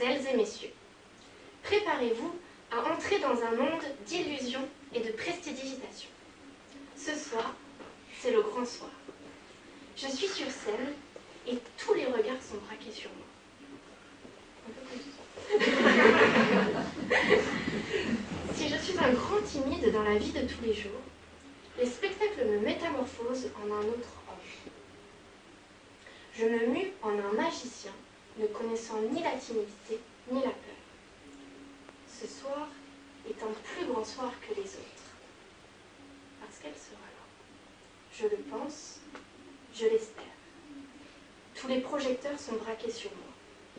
Mesdemoiselles et messieurs, préparez-vous à entrer dans un monde d'illusions et de prestidigitation. Ce soir, c'est le grand soir. Je suis sur scène et tous les regards sont braqués sur moi. Un peu comme ça. Si je suis un grand timide dans la vie de tous les jours, les spectacles me métamorphosent en un autre homme. Je me mue en un magicien, ne connaissant ni la timidité ni la peur. Ce soir est un plus grand soir que les autres, parce qu'elle sera là. Je le pense, je l'espère. Tous les projecteurs sont braqués sur moi.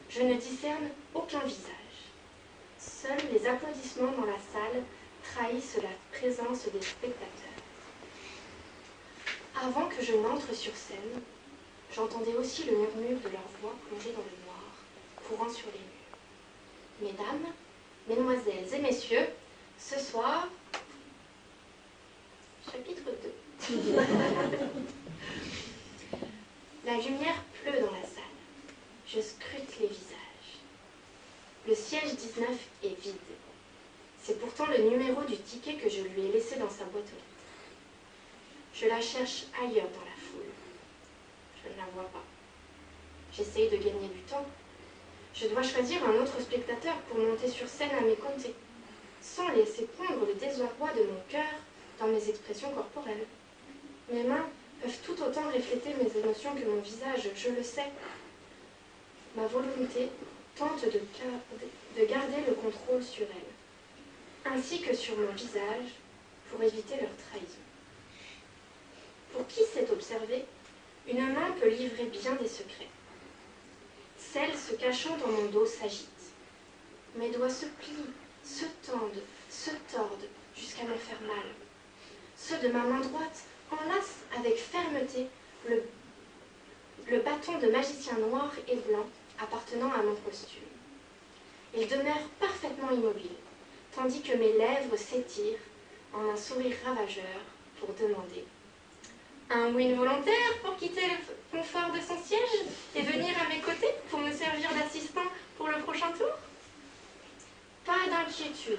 Je ne discerne aucun visage. Seuls les applaudissements dans la salle trahissent la présence des spectateurs. Avant que je n'entre sur scène, j'entendais aussi le murmure de leur voix plongée dans le noir, courant sur les murs. Mesdames, Mesdemoiselles et messieurs, ce soir, chapitre 2. La lumière pleut dans la salle. Je scrute les visages. Le siège 19 est vide. C'est pourtant le numéro du ticket que je lui ai laissé dans sa boîte aux lettres. Je la cherche ailleurs dans la foule. Je ne la vois pas. J'essaye de gagner du temps. Je dois choisir un autre spectateur pour monter sur scène à mes côtés, sans laisser pondre le désarroi de mon cœur dans mes expressions corporelles. Mes mains peuvent tout autant refléter mes émotions que mon visage, je le sais. Ma volonté tente de garder le contrôle sur elle, ainsi que sur mon visage, pour éviter leur trahison. Pour qui sait observer, une main peut livrer bien des secrets. Celle se cachant dans mon dos s'agite. Mes doigts se plient, se tendent, se tordent, jusqu'à me faire mal. Ceux de ma main droite enlacent avec fermeté le bâton de magicien noir et blanc appartenant à mon costume. Il demeure parfaitement immobile, tandis que mes lèvres s'étirent en un sourire ravageur pour demander un win volontaire pour quitter le confort de son siège et venir à mes côtés pour me servir d'assistant pour le prochain tour. Pas d'inquiétude.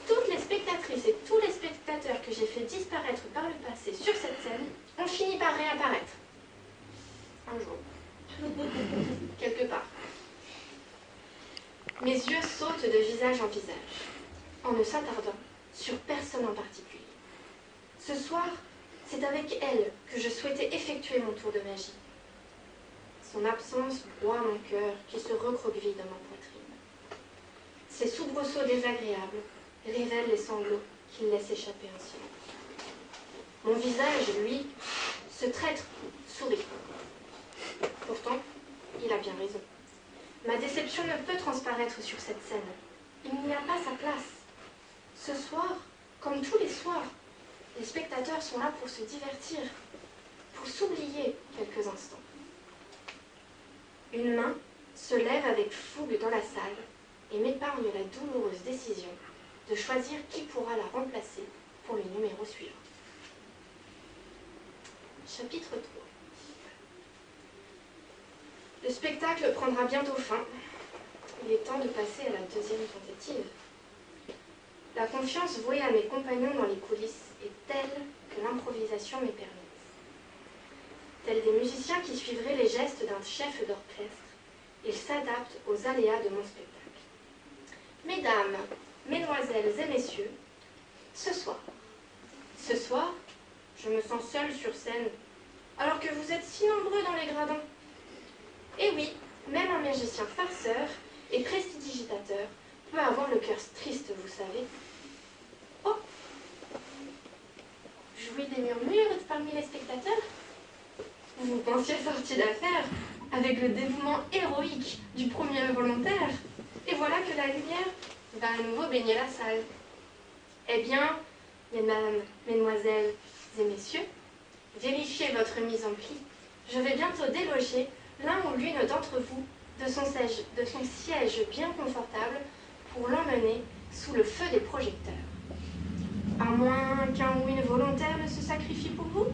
Toutes les spectatrices et tous les spectateurs que j'ai fait disparaître par le passé sur cette scène ont fini par réapparaître. Un jour. Quelque part. Mes yeux sautent de visage en visage, en ne s'attardant sur personne en particulier. Ce soir, c'est avec elle que je souhaitais effectuer mon tour de magie. Son absence broie mon cœur qui se recroqueville dans ma poitrine. Ses soubresauts désagréables révèlent les sanglots qu'il laisse échapper ainsi. Mon visage, lui, ce traître, sourit. Pourtant, il a bien raison. Ma déception ne peut transparaître sur cette scène. Il n'y a pas sa place. Ce soir, comme tous les soirs, les spectateurs sont là pour se divertir, pour s'oublier quelques instants. Une main se lève avec fougue dans la salle et m'épargne la douloureuse décision de choisir qui pourra la remplacer pour le numéro suivant. Chapitre 3. Le spectacle prendra bientôt fin. Il est temps de passer à la deuxième tentative. La confiance vouée à mes compagnons dans les coulisses est telle que l'improvisation m'est permise. Tels des musiciens qui suivraient les gestes d'un chef d'orchestre, ils s'adaptent aux aléas de mon spectacle. Mesdames, Mesdemoiselles et messieurs, ce soir, je me sens seule sur scène, alors que vous êtes si nombreux dans les gradins. Et oui, même un magicien farceur et prestidigitateur peut avoir le cœur triste, vous savez. Oh! Jouer des murmures parmi les spectateurs? Vous vous pensiez sorti d'affaire avec le dévouement héroïque du premier volontaire, et voilà que la lumière va à nouveau baigner la salle. Eh bien, mesdames, mesdemoiselles et messieurs, vérifiez votre mise en pli. Je vais bientôt déloger l'un ou l'une d'entre vous de son siège bien confortable pour l'emmener sous le feu des projecteurs. À moins qu'un win volontaire ne se sacrifie pour vous.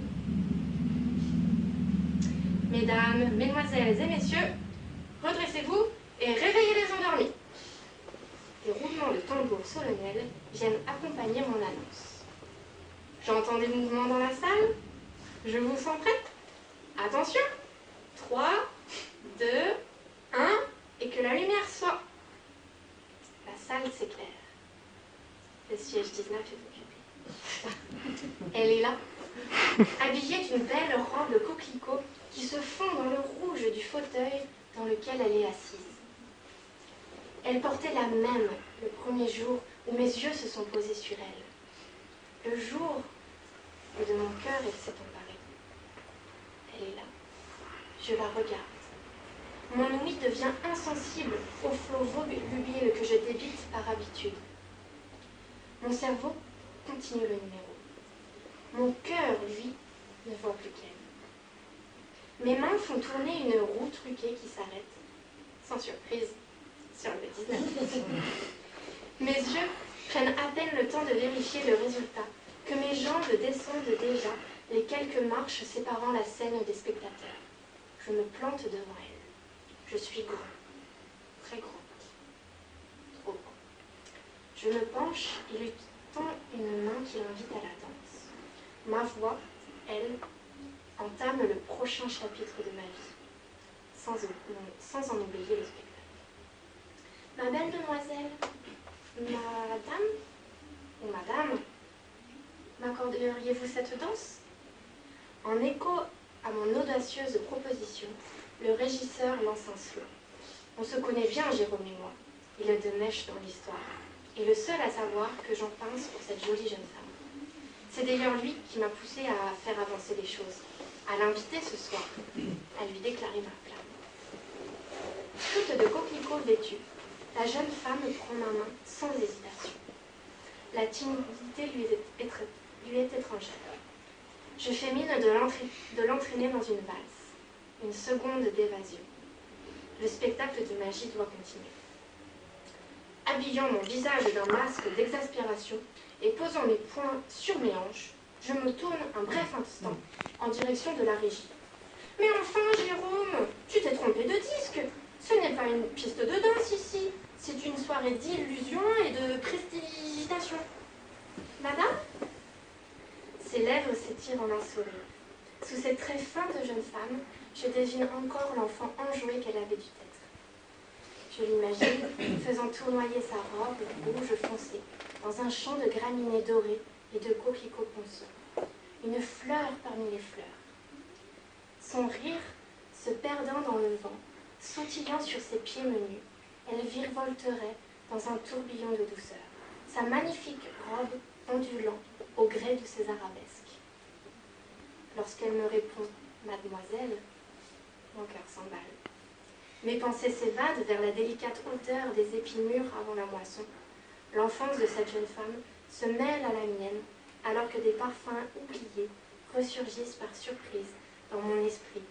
Mesdames, mesdemoiselles et messieurs, redressez-vous et réveillez les endormis. des roulements de tambour solennels viennent accompagner mon annonce. J'entends des mouvements dans la salle. Je vous sens prête? Attention! 3, 2, 1, et que la lumière soit. La salle s'éclaire. Le siège 19 est occupé. Elle est là, habillée d'une belle robe de coquelicot qui se fond dans le rouge du fauteuil dans lequel elle est assise. Elle portait la même le premier jour où mes yeux se sont posés sur elle. Le jour où de mon cœur elle s'est emparée. Elle est là. Je la regarde. Mon ouïe devient insensible au flot volubile que je débite par habitude. Mon cerveau continue le numéro. Mon cœur, lui, ne voit plus qu'elle. Mes mains font tourner une roue truquée qui s'arrête, sans surprise, sur le 19. Mes yeux prennent à peine le temps de vérifier le résultat, que mes jambes descendent déjà les quelques marches séparant la scène des spectateurs. Je me plante devant elle. Je suis grand, très grand, trop grand. Je me penche et lui tends une main qui l'invite à la danse. Ma voix, elle, entame le prochain chapitre de ma vie, sans en oublier le spectacle. Ma belle demoiselle, madame ou madame, m'accorderiez-vous cette danse? En écho à mon audacieuse proposition, le régisseur lance un slow. On se connaît bien, Jérôme et moi. Il est de mèche dans l'histoire, et le seul à savoir que j'en pince pour cette jolie jeune femme. C'est d'ailleurs lui qui m'a poussé à faire avancer les choses, à l'inviter ce soir, à lui déclarer ma flamme. Toute de coquelicots vêtue, la jeune femme prend ma main sans hésitation. La timidité lui est étrangère. Je fais mine de l'entraîner dans une valse, une seconde d'évasion. Le spectacle de magie doit continuer. Habillant mon visage d'un masque d'exaspération et posant mes poings sur mes hanches, je me tourne un bref instant en direction de la régie. « Mais enfin, Jérôme, tu t'es trompé de disque. Ce n'est pas une piste de danse ici. C'est une soirée d'illusion et de prestidigitation. » « Madame ?» Ses lèvres s'étirent en un sourire. Sous ces traits fins de jeune femme, je devine encore l'enfant enjoué qu'elle avait dû être. Je l'imagine faisant tournoyer sa robe rouge foncée dans un champ de graminées dorées et de coquelicots ponceaux. Une fleur parmi les fleurs. Son rire se perdant dans le vent, sautillant sur ses pieds menus, elle virevolterait dans un tourbillon de douceur, sa magnifique robe ondulant au gré de ses arabesques. Lorsqu'elle me répond « Mademoiselle », mon cœur s'emballe. Mes pensées s'évadent vers la délicate hauteur des épis mûrs avant la moisson. L'enfance de cette jeune femme se mêle à la mienne, alors que des parfums oubliés ressurgissent par surprise dans mon esprit,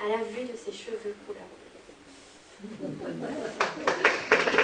à la vue de ses cheveux couleur bleue.